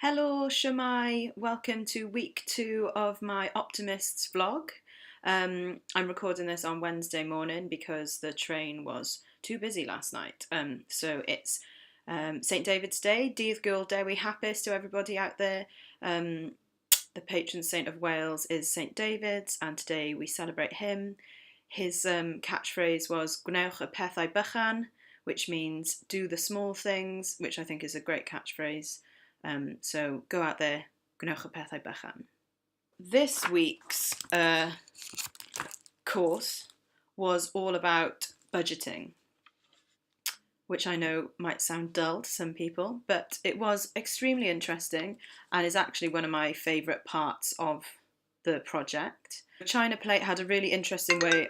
Hello, Shemai. Welcome to week 2 of my Optimists vlog. I'm recording this on Wednesday morning because the train was too busy last night. So it's St David's Day, Dydd Gŵyl Dewi Hapus to everybody out there. The patron saint of Wales is St David's, and today we celebrate him. His catchphrase was Gwnewch y pethau bychan, which means do the small things, which I think is a great catchphrase. So go out there, gwnewch y pethau bychan. This week's course was all about budgeting, which I know might sound dull to some people, but it was extremely interesting and is actually one of my favourite parts of the project. China Plate had a really interesting way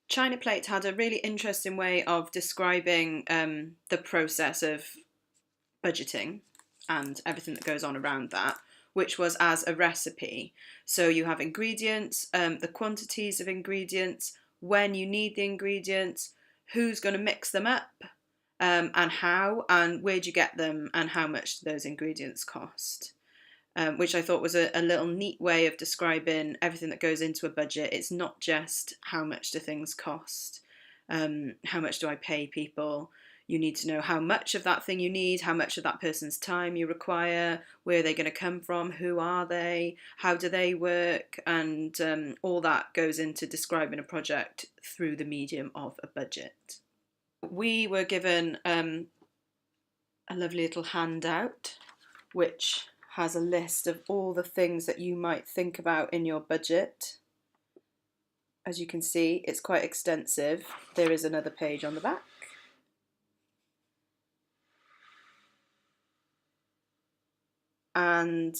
China Plate had a really interesting way of describing the process of budgeting and everything that goes on around that, which was as a recipe. So you have ingredients, the quantities of ingredients, when you need the ingredients, who's going to mix them up, and how, and where do you get them, and how much do those ingredients cost. Which I thought was a little neat way of describing everything that goes into a budget. It's not just how much do things cost, how much do I pay people. You need to know how much of that thing you need, how much of that person's time you require, where are they going to come from, who are they, how do they work, and all that goes into describing a project through the medium of a budget. We were given a lovely little handout which has a list of all the things that you might think about in your budget. As you can see, it's quite extensive. There is another page on the back. And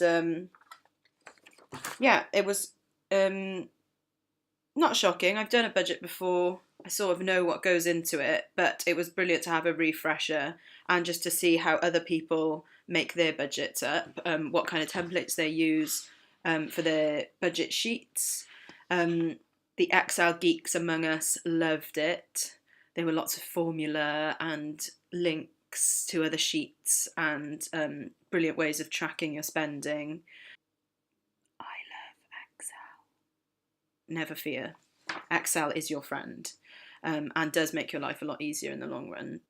yeah, it was not shocking. I've done a budget before. I sort of know what goes into it, but it was brilliant to have a refresher and just to see how other people make their budgets up, what kind of templates they use for their budget sheets. The Excel geeks among us loved it. There were lots of formula and links to other sheets and brilliant ways of tracking your spending. I love Excel. Never fear. Excel is your friend and does make your life a lot easier in the long run.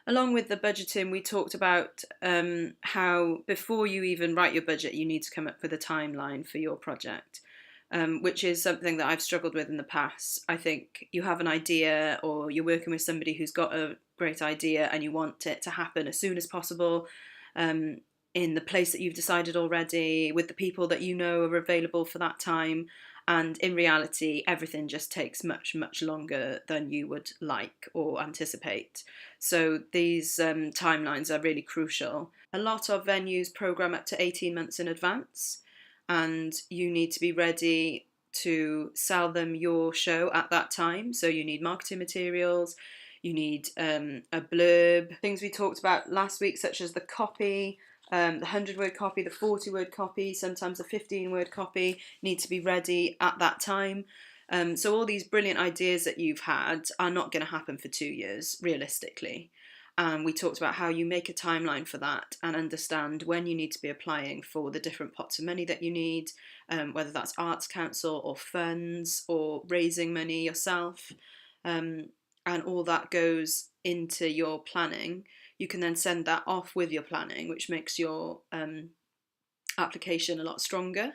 Along with the budgeting, we talked about how before you even write your budget, you need to come up with a timeline for your project, which is something that I've struggled with in the past. I think you have an idea or you're working with somebody who's got a great idea and you want it to happen as soon as possible, in the place that you've decided already, with the people that you know are available for that time. And in reality, everything just takes much, much longer than you would like or anticipate. So these timelines are really crucial. A lot of venues program up to 18 months in advance, and you need to be ready to sell them your show at that time. So you need marketing materials, you need a blurb, things we talked about last week, such as the copy, the 100-word copy, the 40-word copy, sometimes the 15-word copy need to be ready at that time. So all these brilliant ideas that you've had are not going to happen for 2 years, realistically. And we talked about how you make a timeline for that and understand when you need to be applying for the different pots of money that you need, whether that's Arts Council or funds or raising money yourself. And all that goes into your planning. You can then send that off with your planning, which makes your application a lot stronger.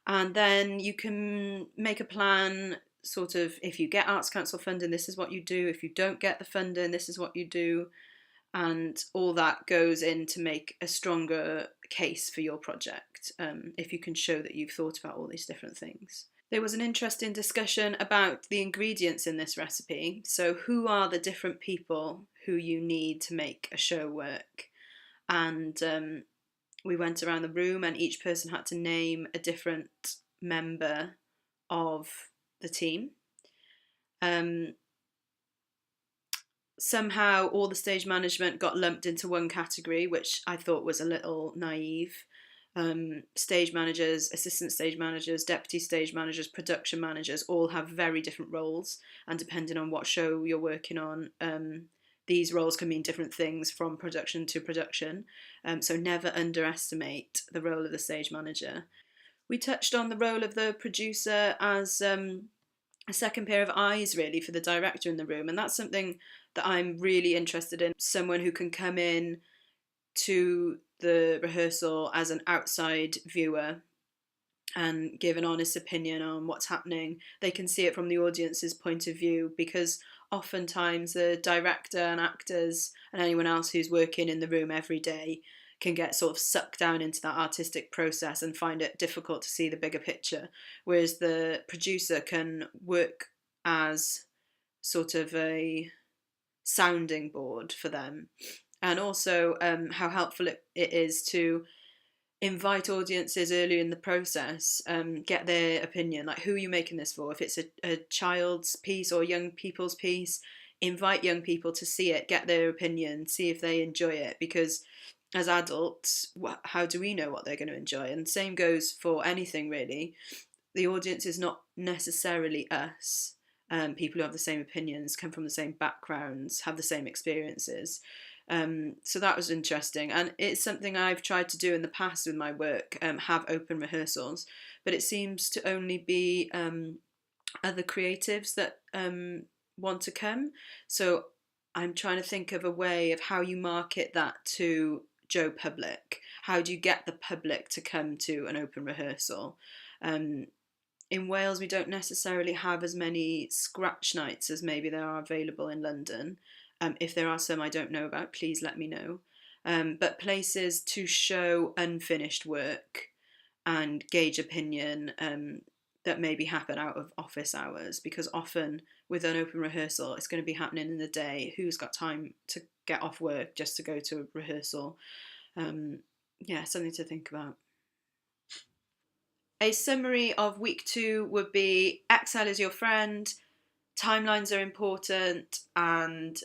And then you can make a plan, sort of, if you get Arts Council funding, this is what you do. If you don't get the funding, this is what you do. And all that goes in to make a stronger case for your project, if you can show that you've thought about all these different things. There was an interesting discussion about the ingredients in this recipe. So who are the different people who you need to make a show work? And we went around the room and each person had to name a different member of the team. Somehow all the stage management got lumped into one category, which I thought was a little naive. Stage managers, assistant stage managers, deputy stage managers, production managers all have very different roles, and depending on what show you're working on, these roles can mean different things from production to production. So never underestimate the role of the stage manager. We touched on the role of the producer as a second pair of eyes, really, for the director in the room. And that's something that I'm really interested in. Someone who can come in to the rehearsal as an outside viewer and give an honest opinion on what's happening. They can see it from the audience's point of view, because oftentimes the director and actors and anyone else who's working in the room every day can get sort of sucked down into that artistic process and find it difficult to see the bigger picture, whereas the producer can work as sort of a sounding board for them. And also how helpful it is to invite audiences early in the process, get their opinion, like who are you making this for? If it's a child's piece or young people's piece, invite young people to see it, get their opinion, see if they enjoy it, because as adults, how do we know what they're going to enjoy? And same goes for anything, really. The audience is not necessarily us. People who have the same opinions, come from the same backgrounds, have the same experiences. So that was interesting, and it's something I've tried to do in the past with my work, have open rehearsals, but it seems to only be other creatives that want to come. So I'm trying to think of a way of how you market that to Joe public. How do you get the public to come to an open rehearsal? In Wales, we don't necessarily have as many scratch nights as maybe there are available in London. If there are some I don't know about, please let me know. But places to show unfinished work and gauge opinion that maybe happen out of office hours, because often with an open rehearsal, it's going to be happening in the day. Who's got time to get off work just to go to a rehearsal? Yeah, something to think about. A summary of week 2 would be Excel is your friend, timelines are important, and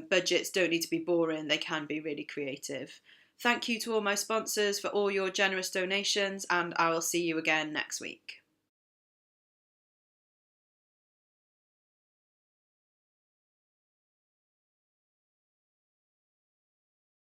budgets don't need to be boring, they can be really creative. Thank you to all my sponsors for all your generous donations, and I will see you again next week.